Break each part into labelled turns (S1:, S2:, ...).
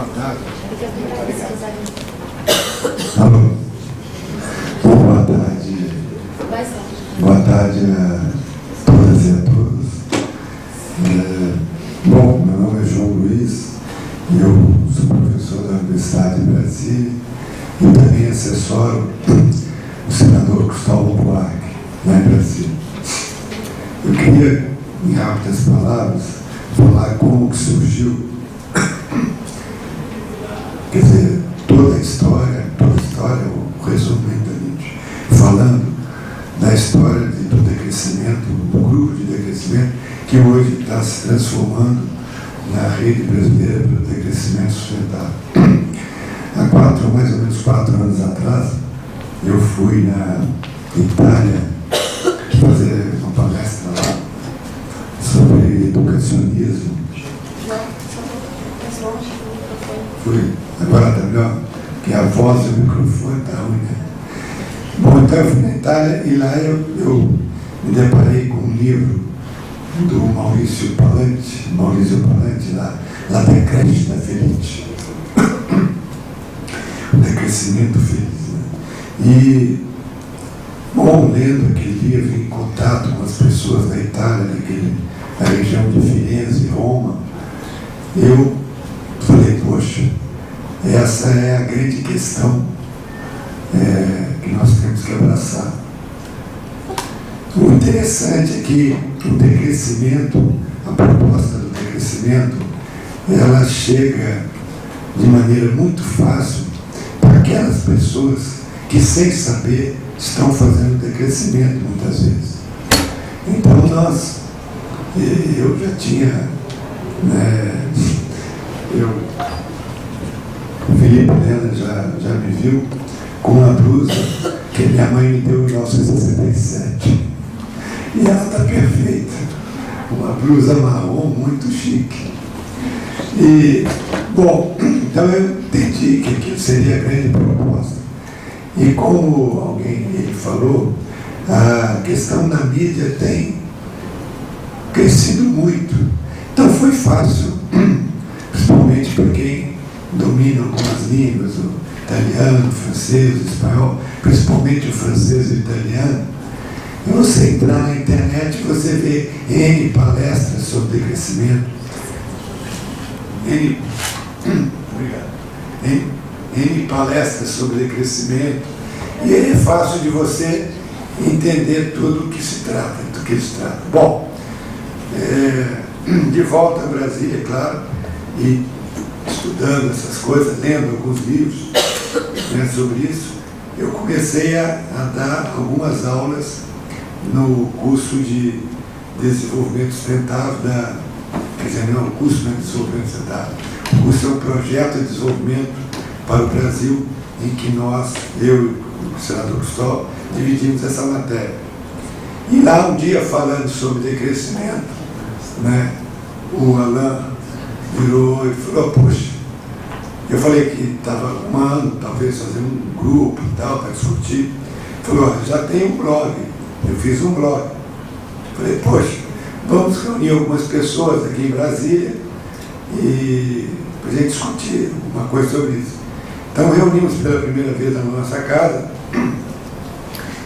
S1: Boa tarde.
S2: Alô. Boa tarde. Boa tarde a todas e a todos. Bom, meu nome é João Luiz, eu sou professor da Universidade de Brasília e também assessoro o senador Cristóvão Buarque, lá em Brasília. Eu queria, em rápidas palavras, falar como que surgiu, quer dizer, toda a história, o resumidamente, falando da história do decrescimento, do grupo de decrescimento, que hoje está se transformando na rede brasileira pelo decrescimento sustentável. Há mais ou menos 4 anos atrás, eu fui na Itália fazer uma palestra lá sobre educacionismo. Fui, agora está melhor, porque a voz e o microfone está ruim, né? Bom, então eu fui na Itália e lá eu me deparei com um livro do Maurício Palante, lá da Crescita Felice, o decrescimento feliz, né? E, bom, lendo aquele livro, em contato com as pessoas da Itália, da região de Firenze e Roma, eu falei, poxa, essa é a grande questão que nós temos que abraçar. O interessante é que o decrescimento, a proposta do decrescimento, ela chega de maneira muito fácil para aquelas pessoas que, sem saber, estão fazendo decrescimento muitas vezes. Então eu já tinha, né, o Felipe Helena já me viu com uma blusa que minha mãe me deu em 1967. E ela está perfeita. Uma blusa marrom muito chique. E, bom, então eu entendi que aquilo seria a grande proposta. E como ele falou, a questão da mídia tem crescido muito. Então foi fácil, principalmente para quem domina algumas línguas, o italiano, o francês, o espanhol, principalmente o francês e o italiano. E você entrar na internet, você vê N palestras sobre decrescimento, N palestras sobre decrescimento, e é fácil de você entender tudo do que se trata. Bom, de volta a Brasília, claro, e estudando essas coisas, lendo alguns livros, né, sobre isso, eu comecei a dar algumas aulas no curso de desenvolvimento sustentável não, o curso não é desenvolvimento sustentável, o curso é um projeto de desenvolvimento para o Brasil, em que eu e o senador Cristóvão, dividimos essa matéria. E lá um dia, falando sobre decrescimento, né, o Alain virou e falou, poxa, eu falei que estava arrumando, talvez fazer um grupo e tal, para discutir. Falou, já tem um blog. Eu fiz um blog. Falei, poxa, vamos reunir algumas pessoas aqui em Brasília e para a gente discutir uma coisa sobre isso. Então reunimos pela primeira vez na nossa casa,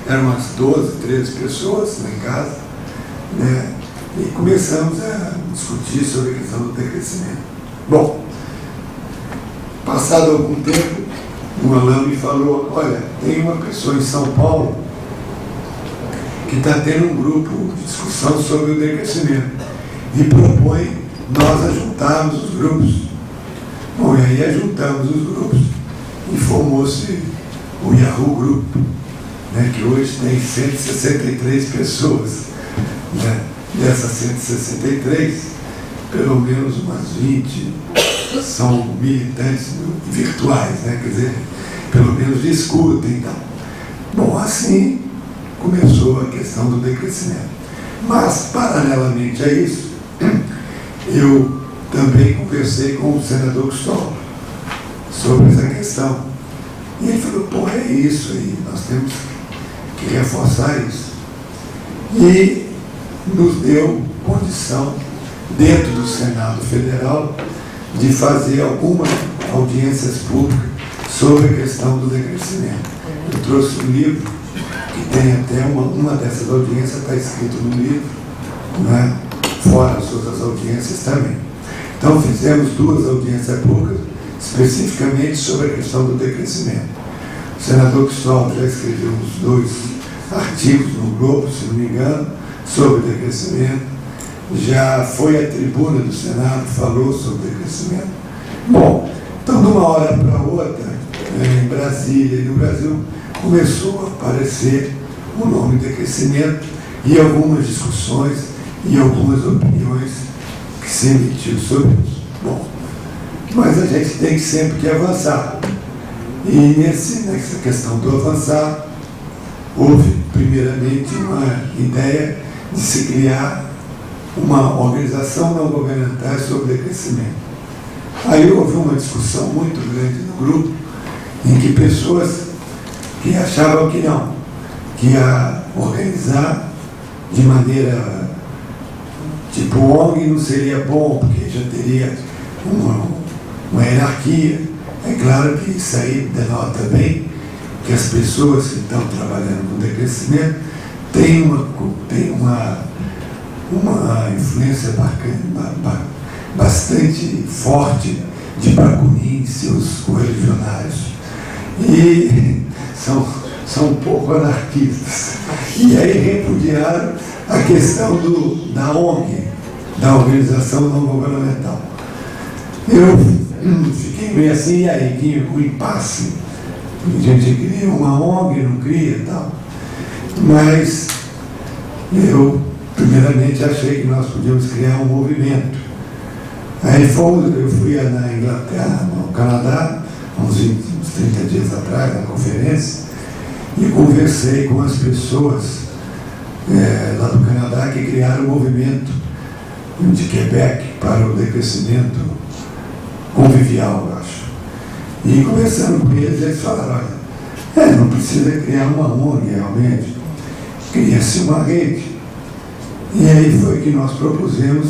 S2: eram umas 12, 13 pessoas lá em casa, né, e começamos a discutir sobre a questão do decrescimento. Bom, passado algum tempo, o Alain me falou, olha, tem uma pessoa em São Paulo que está tendo um grupo de discussão sobre o decrescimento e propõe nós ajuntarmos os grupos. Bom, e aí ajuntamos os grupos e formou-se o Yahoo Group, né, que hoje tem 163 pessoas. Né? Dessas 163, pelo menos umas 20 são militantes virtuais, né? Quer dizer, pelo menos discutem e tal. Bom, assim começou a questão do decrescimento. Mas, paralelamente a isso, eu também conversei com o senador Cristóvão sobre essa questão. E ele falou, pô, é isso aí, nós temos que reforçar isso. E nos deu condição, dentro do Senado Federal, de fazer algumas audiências públicas sobre a questão do decrescimento. Eu trouxe um livro que tem até uma dessas audiências, está escrito no livro, né? Fora as outras audiências também. Então fizemos 2 audiências públicas especificamente sobre a questão do decrescimento. O senador Cristóvão já escreveu uns 2 artigos no Globo, se não me engano, sobre o decrescimento. Já foi à tribuna do Senado, falou sobre o decrescimento. Bom, então de uma hora para outra, em Brasília e no Brasil, começou a aparecer o nome decrescimento e algumas discussões e algumas opiniões que se emitiu sobre isso. Bom, mas a gente tem sempre que avançar. E nessa questão do avançar, houve primeiramente uma ideia de se criar uma organização não governamental sobre decrescimento. Aí houve uma discussão muito grande no grupo, em que pessoas que achavam que não, que ia organizar de maneira tipo ONG não seria bom, porque já teria uma hierarquia. É claro que isso aí denota bem que as pessoas que estão trabalhando com decrescimento têm uma influência bastante forte de Bakunin e seus correligionários. E são um pouco anarquistas. E aí repudiaram a questão da ONG, da organização não governamental. Eu fiquei meio assim, e aí, que o impasse. A gente cria uma ONG, não cria e tal. Mas eu, primeiramente, achei que nós podíamos criar um movimento. Aí eu fui na Inglaterra, no Canadá, uns 30 dias atrás, na conferência, e conversei com as pessoas lá do Canadá que criaram o movimento de Quebec para o decrescimento convivial, eu acho. E conversando com eles falaram, olha, não precisa criar uma ONG realmente, cria-se uma rede. E aí foi que nós propusemos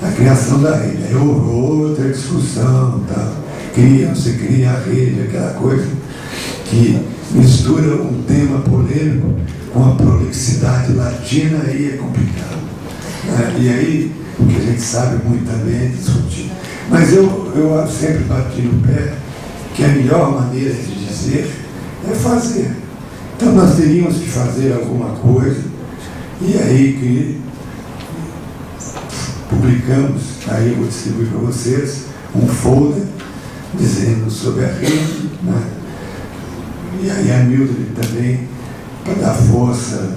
S2: a criação da rede. Aí houve outra discussão, tá? Você cria a rede, aquela coisa que mistura um tema polêmico com a prolixidade latina, aí é complicado. E aí, o que a gente sabe muito também é discutir. Mas eu sempre bati no pé que a melhor maneira de dizer é fazer. Então nós teríamos que fazer alguma coisa, e aí que publicamos, aí eu vou distribuir para vocês, um folder dizendo sobre a rede, né? E aí a Mildred também, para dar força,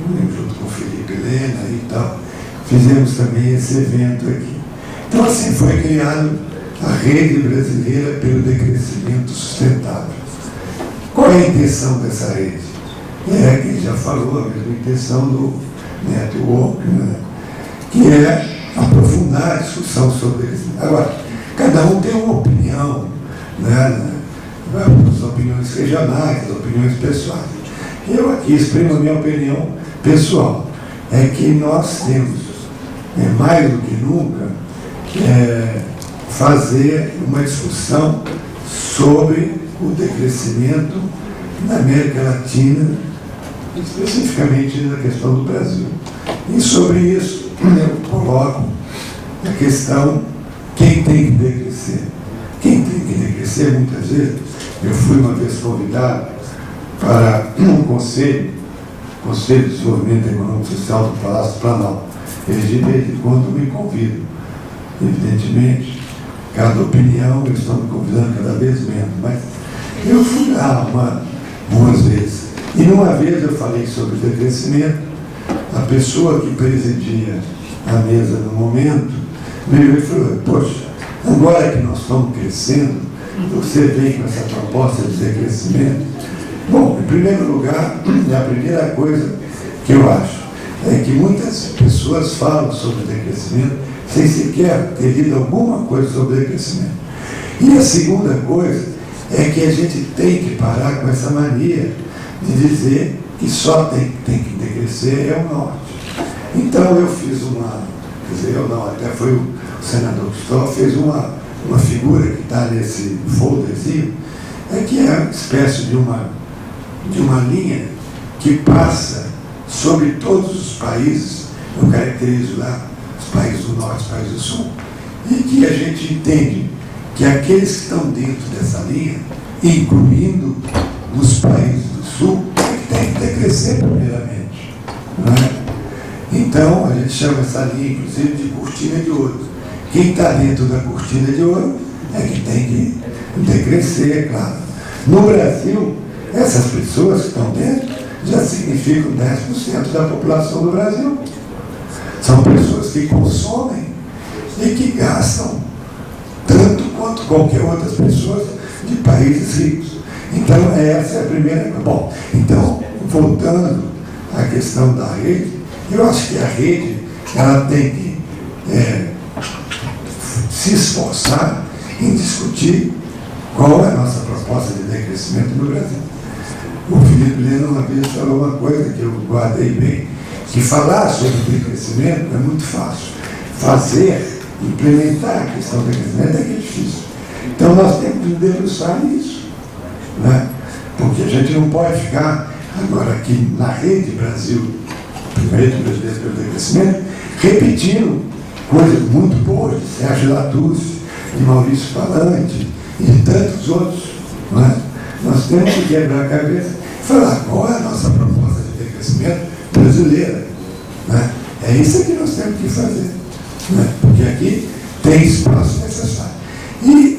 S2: junto com o Felipe Helena e tal, fizemos também esse evento aqui. Então assim foi criado a Rede Brasileira pelo Decrescimento Sustentável. Qual é a intenção dessa rede? É que já falou, a mesma intenção do network, né? Que é aprofundar a discussão sobre isso. Agora, cada um tem uma opinião, né? As opiniões regionais, as opiniões pessoais. Eu aqui exprimo a minha opinião pessoal. É que nós temos, mais do que nunca, fazer uma discussão sobre o decrescimento na América Latina, especificamente na questão do Brasil. E sobre isso eu coloco a questão: quem tem que decrescer? Quem tem que decrescer, muitas vezes, eu fui uma vez convidado para um Conselho de Desenvolvimento Econômico e Social do Palácio Planalto. Eles de vez em quando me convidam. Evidentemente, cada opinião eles estão me convidando cada vez menos, mas eu fui lá umas vezes. E numa vez eu falei sobre decrescimento, a pessoa que presidia a mesa no momento me veio e falou: poxa, agora que nós estamos crescendo, você vem com essa proposta de decrescimento. Bom, em primeiro lugar, a primeira coisa que eu acho é que muitas pessoas falam sobre decrescimento sem sequer ter lido alguma coisa sobre decrescimento. E a segunda coisa é que a gente tem que parar com essa mania de dizer que só tem que decrescer é o norte. Então eu fiz quer dizer, eu não, até foi o senador Cristóvão, fez uma figura que está nesse folderzinho, que é uma espécie de uma linha que passa sobre todos os países, eu caracterizo lá os países do Norte, os países do Sul, e que a gente entende que aqueles que estão dentro dessa linha, incluindo os países do Sul, tem que decrescer primeiramente. Não é? Então, a gente chama essa linha, inclusive, de cortina de ouro. Quem está dentro da cortina de ouro é que tem que decrescer, é claro. No Brasil, essas pessoas que estão dentro já significam 10% da população do Brasil. São pessoas que consomem e que gastam tanto quanto qualquer outras pessoas de países ricos. Então, essa é a primeira. Bom, então, voltando à questão da rede, eu acho que a rede ela tem que se esforçar em discutir qual é a nossa proposta de decrescimento no Brasil. O Felipe Leno uma vez falou uma coisa que eu guardei bem, que falar sobre decrescimento é muito fácil. Fazer, implementar a questão do decrescimento é que é difícil. Então nós temos que debruçar nisso. Né? Porque a gente não pode ficar agora aqui na rede Brasil, rede brasileira pelo decrescimento, repetindo coisas muito boas de Sérgio Lattuce, de Maurício Palante e de tantos outros. Não é? Nós temos que quebrar a cabeça e falar qual é a nossa proposta de decrescimento brasileira. Né? É isso que nós temos que fazer. Né? Porque aqui tem espaço necessário. E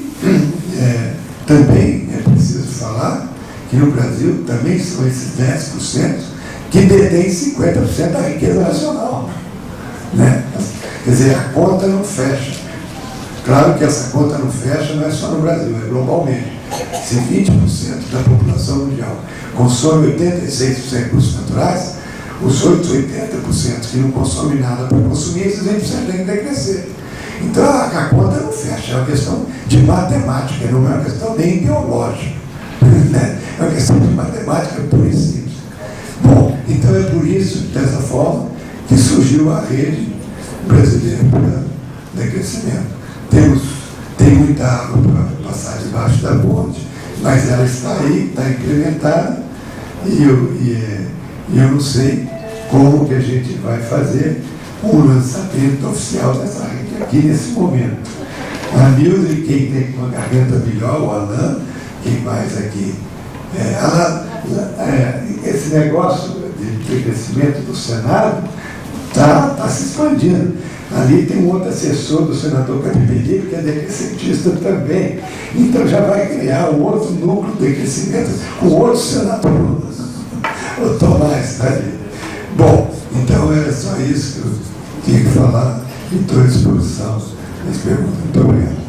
S2: também é preciso falar que no Brasil também são esses 10% que detêm 50% da riqueza nacional. Né? Quer dizer, a conta não fecha. Claro que essa conta não fecha, não é só no Brasil, é globalmente. Se 20% da população mundial consome 86% de recursos naturais, os outros 80% que não consomem nada para consumir, esses 20% têm que decrescer. Então a conta não fecha, é uma questão de matemática, não é uma questão nem ideológica. Né? É uma questão de matemática pura e simples. Bom, então é por isso, dessa forma, que surgiu a rede brasileira para decrescimento. Tem muita água para passar debaixo da ponte, mas ela está aí, está implementada, e eu não sei como que a gente vai fazer um lançamento oficial dessa rede aqui nesse momento. A Nilde, quem tem uma garganta melhor, o Alain, quem mais aqui? Esse negócio de crescimento do Senado está se expandindo. Ali tem um outro assessor do senador Capiberibe, que é decrescentista também. Então já vai criar um outro núcleo de decrescimento com outros senadores. O Tomás está ali. Bom, então era só isso que eu tinha que falar e estou à disposição das perguntas. Muito obrigado.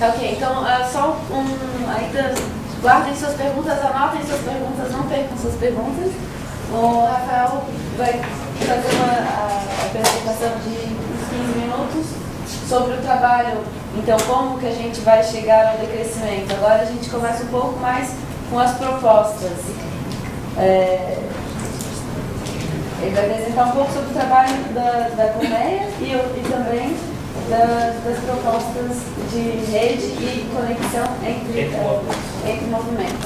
S1: Ok, então só ainda guardem suas perguntas, anotem suas perguntas, não percam suas perguntas. O Rafael vai fazer a apresentação de uns 15 minutos sobre o trabalho, então como que a gente vai chegar ao decrescimento. Agora a gente começa um pouco mais com as propostas. Ele vai apresentar um pouco sobre o trabalho da Colmeia e também das propostas de rede e conexão entre